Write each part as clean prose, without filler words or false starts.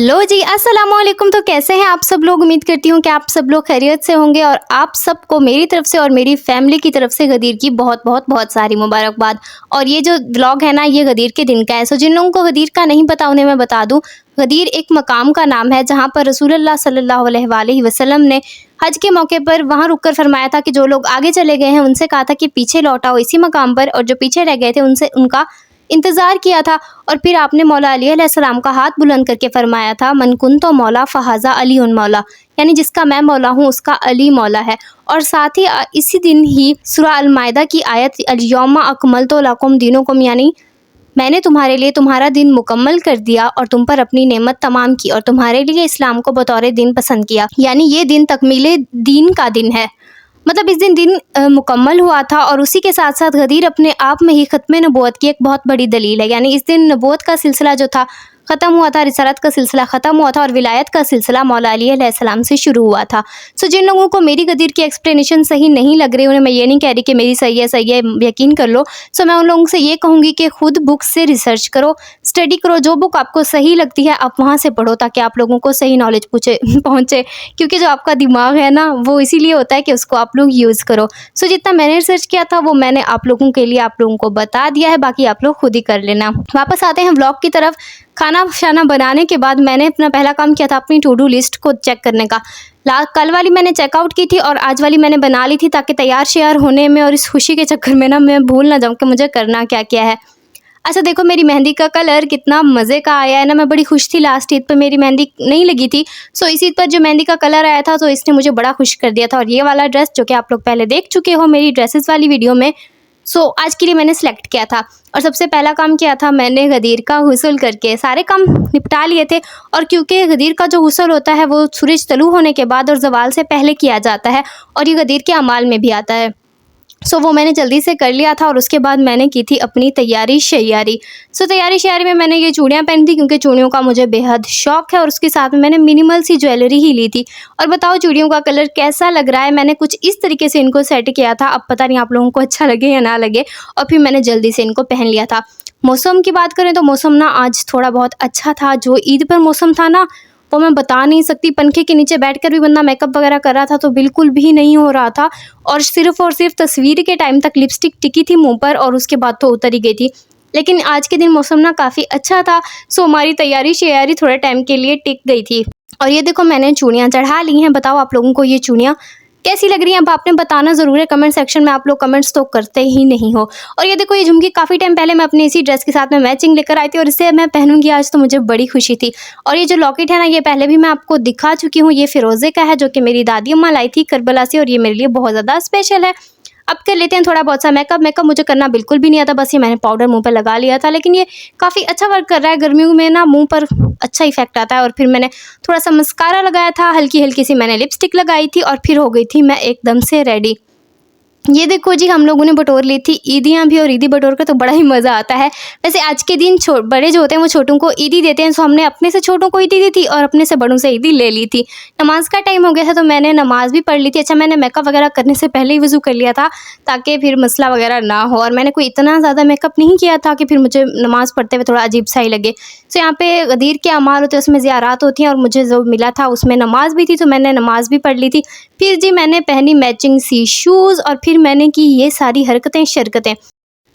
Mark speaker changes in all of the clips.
Speaker 1: Hello जी, अस्सलाम वालेकुम। तो कैसे हैं आप सब लोग? उम्मीद करती हूँ कि आप सब लोग खैरियत से होंगे और आप सबको मेरी तरफ से और मेरी फैमिली की तरफ से गदीर की बहुत बहुत बहुत सारी मुबारकबाद। और ये जो व्लॉग है ना, ये गदीर के दिन का है। सो जिन लोगों को गदीर का नहीं पता उन्हें मैं बता दूँ, गदीर एक मकाम का नाम है जहाँ पर रसूलुल्लाह सल्लल्लाहु अलैहि वसल्लम ने हज के मौके पर वहाँ रुक कर फरमाया था कि जो लोग आगे चले गए हैं उनसे कहा था कि पीछे लौट आओ इसी मकाम पर, और जो पीछे रह गए थे उनसे उनका इंतज़ार किया था। और फिर आपने मौला अली अलैहिस्सलाम का हाथ बुलंद करके फरमाया था, मन कुन्तो मौला फ़हाज़ा अली उन मौला, यानी जिसका मैं मौला हूँ उसका अली मौला है। और साथ ही इसी दिन ही सूरा अल माइदा की आयत अल यौमा अकमलतु लकुम दीनुकुम, यानी मैंने तुम्हारे लिए तुम्हारा दिन मुकम्मल कर दिया और तुम पर अपनी नेमत तमाम की और तुम्हारे लिए इस्लाम को बतौर दिन पसंद किया, यानी ये दिन तकमीले दीन का दिन है। मतलब इस दिन मुकम्मल हुआ था। और उसी के साथ साथ गदीर अपने आप में ही ख़त्म नबूवत की एक बहुत बड़ी दलील है, यानी इस दिन नबूवत का सिलसिला जो था ख़त्म हुआ था, रिसालत का सिलसिला ख़त्म हुआ था और विलायत का सिलसिला मौला अली अलैहिस्सलाम से शुरू हुआ था। सो जिन लोगों को मेरी गदीर की एक्सप्लेनेशन सही नहीं लग रही, उन्हें मैं ये नहीं कह रही कि मेरी सही है यकीन कर लो। सो मैं उन लोगों से ये कहूँगी कि खुद बुक से रिसर्च करो, स्टडी करो, जो बुक आपको सही लगती है आप वहाँ से पढ़ो ताकि आप लोगों को सही नॉलेज पहुँचे। क्योंकि जो आपका दिमाग है ना, वो इसीलिए होता है कि उसको आप लोग यूज़ करो। सो जितना मैंने रिसर्च किया था वो मैंने आप लोगों के लिए आप लोगों को बता दिया है, बाकी आप लोग खुद ही कर लेना। वापस आते हैं व्लॉग की तरफ। खाना शाना बनाने के बाद मैंने अपना पहला काम किया था अपनी टू डू लिस्ट को चेक करने का। कल वाली मैंने चेकआउट की थी और आज वाली मैंने बना ली थी, ताकि तैयार शेयर होने में और इस खुशी के चक्कर में ना मैं भूल ना जाऊँ कि मुझे करना क्या क्या है। अच्छा देखो, मेरी मेहंदी का कलर कितना मज़े का आया है ना। मैं बड़ी खुश थी, लास्ट ईद पर मेरी मेहंदी नहीं लगी थी। सो इस ईद पर जो मेहंदी का कलर आया था तो इसने मुझे बड़ा खुश कर दिया था। और ये वाला ड्रेस जो कि आप लोग पहले देख चुके हो मेरी ड्रेसेस वाली वीडियो में, सो आज के लिए मैंने सेलेक्ट किया था। और सबसे पहला काम किया था मैंने गदीर का हुस्ल करके सारे काम निपटा लिए थे। और क्योंकि गदीर का जो हुस्ल होता है वो सूरज तलू होने के बाद और ज़वाल से पहले किया जाता है और ये गदीर के अमाल में भी आता है। सो वो मैंने जल्दी से कर लिया था और उसके बाद मैंने की थी अपनी तैयारी शैयारी। सो तैयारी शैयारी में मैंने ये चूड़ियाँ पहनी थी क्योंकि चूड़ियों का मुझे बेहद शौक़ है और उसके साथ में मैंने मिनिमल सी ज्वेलरी ही ली थी। और बताओ चूड़ियों का कलर कैसा लग रहा है? मैंने कुछ इस तरीके से इनको सेट किया था, अब पता नहीं आप लोगों को अच्छा लगे या ना लगे। और फिर मैंने जल्दी से इनको पहन लिया था। मौसम की बात करें तो मौसम ना आज थोड़ा बहुत अच्छा था। जो ईद पर मौसम था ना, वो मैं बता नहीं सकती। पंखे के नीचे बैठकर भी बंदा मेकअप वगैरह कर रहा था तो बिल्कुल भी नहीं हो रहा था। और सिर्फ तस्वीर के टाइम तक लिपस्टिक टिकी थी मुंह पर और उसके बाद तो उतर ही गई थी। लेकिन आज के दिन मौसम ना काफ़ी अच्छा था। सो हमारी तैयारी शैयारी थोड़े टाइम के लिए टिक गई थी। और ये देखो मैंने चूड़ियाँ चढ़ा ली हैं। बताओ आप लोगों को ये चूड़ियाँ कैसी लग रही हैं? अब आपने बताना ज़रूर है कमेंट सेक्शन में। आप लोग कमेंट्स तो करते ही नहीं हो। और ये देखो, ये झुमकी काफ़ी टाइम पहले मैं अपनी इसी ड्रेस के साथ में मैचिंग लेकर आई थी और इसे मैं पहनूंगी आज, तो मुझे बड़ी खुशी थी। और ये जो लॉकेट है ना, ये पहले भी मैं आपको दिखा चुकी हूँ। ये फ़िरोज़े का है जो कि मेरी दादी अम्मा लाई थी करबला से और ये मेरे लिए बहुत ज़्यादा स्पेशल है। अब कर लेते हैं थोड़ा बहुत सा मेकअप मुझे करना बिल्कुल भी नहीं आता, बस ये मैंने पाउडर मुंह पर लगा लिया था। लेकिन ये काफ़ी अच्छा वर्क कर रहा है, गर्मियों में ना मुंह पर अच्छा इफेक्ट आता है। और फिर मैंने थोड़ा सा मस्कारा लगाया था, हल्की हल्की सी मैंने लिपस्टिक लगाई थी और फिर हो गई थी मैं एकदम से रेडी। ये देखो जी, हम लोगों ने बटोर ली थी ईदियाँ भी और ईदी बटोर कर तो बड़ा ही मज़ा आता है। वैसे आज के दिन बड़े जो होते हैं वो छोटों को ईदी देते हैं, सो हमने अपने से छोटों को ईदी दी थी और अपने से बड़ों से ईदी ले ली थी। नमाज का टाइम हो गया था तो मैंने नमाज भी पढ़ ली थी। अच्छा, मैंने मेकअप वगैरह करने से पहले ही वज़ू कर लिया था ताकि फिर मसला वगैरह ना हो। और मैंने कोई इतना ज़्यादा मेकअप नहीं किया था कि फिर मुझे नमाज़ पढ़ते हुए थोड़ा अजीब सा ही लगे। सो यहाँ पे गदीर के अमाल होते हैं, उसमें ज़ियारात होती हैं और मुझे जो मिला था उसमें नमाज भी थी, तो मैंने नमाज भी पढ़ ली थी। फिर जी मैंने पहनी मैचिंग सी शूज़ और फिर मैंने की ये सारी हरकतें शरकतें।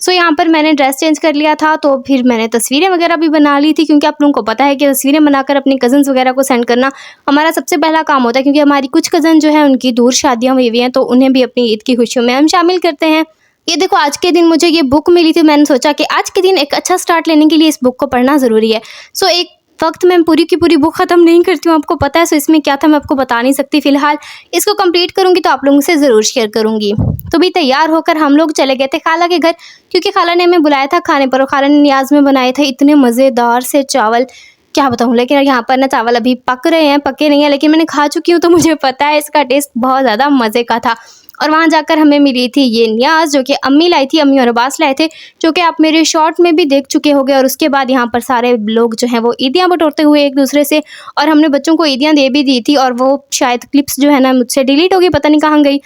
Speaker 1: सो यहाँ पर मैंने ड्रेस चेंज कर लिया था, तो फिर मैंने तस्वीरें वगैरह भी बना ली थी क्योंकि आप लोगों को पता है कि तस्वीरें बनाकर अपनी कज़न्स वगैरह को सेंड करना हमारा सबसे पहला काम होता है। क्योंकि हमारी कुछ कज़न जो है उनकी दूर शादियाँ हुई हैं, तो उन्हें भी अपनी ईद की खुशियों में हम शामिल करते हैं। ये देखो, आज के दिन मुझे ये बुक मिली थी। मैंने सोचा कि आज के दिन एक अच्छा स्टार्ट लेने के लिए इस बुक को पढ़ना ज़रूरी है। सो एक वक्त में पूरी की पूरी बुक ख़त्म नहीं करती हूँ, आपको पता है। सो इसमें क्या था मैं आपको बता नहीं सकती फ़िलहाल। इसको कंप्लीट करूँगी तो आप लोगों से ज़रूर शेयर करूँगी। तो भी तैयार होकर हम लोग चले गए थे खाला के घर, क्योंकि खाला ने हमें बुलाया था खाने पर और खाला ने नियाज में बनाए थे इतने मज़ेदार से चावल, क्या बताऊँ। लेकिन यहाँ पर ना चावल अभी पक रहे हैं, पके नहीं हैं, लेकिन मैंने खा चुकी हूँ तो मुझे पता है इसका टेस्ट बहुत ज़्यादा मज़े का था। और वहाँ जाकर हमें मिली थी ये नियाज़ जो कि अम्मी लाई थी, अम्मी और अब्बास लाए थे, जो कि आप मेरे शॉर्ट में भी देख चुके होंगे। और उसके बाद यहाँ पर सारे लोग जो हैं वो ईदियाँ बटोरते हुए एक दूसरे से, और हमने बच्चों को ईदियाँ दे भी दी थी और वो शायद क्लिप्स जो है ना मुझसे डिलीट हो गई, पता नहीं कहाँ गई।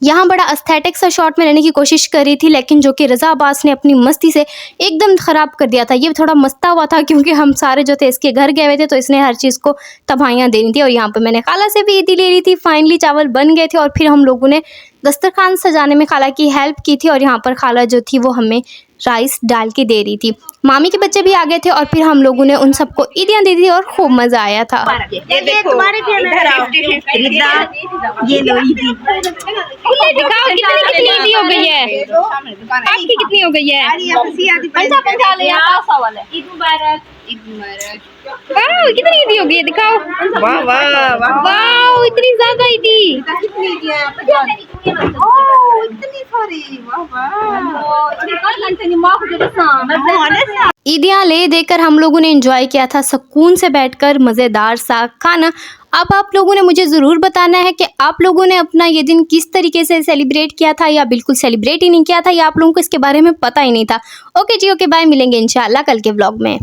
Speaker 1: यहाँ बड़ा एस्थेटिक सा शॉट में लेने की कोशिश करी थी, लेकिन जो कि रज़ा अब्बास ने अपनी मस्ती से एकदम ख़राब कर दिया था। ये थोड़ा मस्ता हुआ था क्योंकि हम सारे जो थे इसके घर गए हुए थे, तो इसने हर चीज़ को तबाहियाँ देनी थी। और यहाँ पर मैंने खाला से भी ईदी ले ली थी। फाइनली चावल बन गए थे और फिर हम लोगों ने दस्तरखान सजाने में खाला की हेल्प की थी। और यहाँ पर खाला जो थी वो हमें राइस डाल के दे रही थी। मामी के बच्चे भी आ गए थे और फिर हम लोगों ने उन सबको ईदियाँ दी थी और खूब मज़ा आया था।
Speaker 2: ये देखो इधर आओ, ये लो ईदी।
Speaker 1: दिखाओ कितनी ईदी हो गई है, आपकी कितनी हो गई है? वाह कितनी ईदी हो गई है, दिखाओ।
Speaker 2: वाह वाह वाह
Speaker 1: वाह इतनी ज्यादा ईदी।
Speaker 2: कितनी ईदी है? इतनी सारी, वाह वाह।
Speaker 1: ईदियाँ ले देकर हम लोगों ने एंजॉय किया था सुकून से बैठकर मज़ेदार सा खाना। अब आप लोगों ने मुझे ज़रूर बताना है कि आप लोगों ने अपना ये दिन किस तरीके से सेलिब्रेट किया था, या बिल्कुल सेलिब्रेट ही नहीं किया था, या आप लोगों को इसके बारे में पता ही नहीं था। ओके जी, ओके बाय, मिलेंगे इंशाल्लाह कल के व्लॉग में।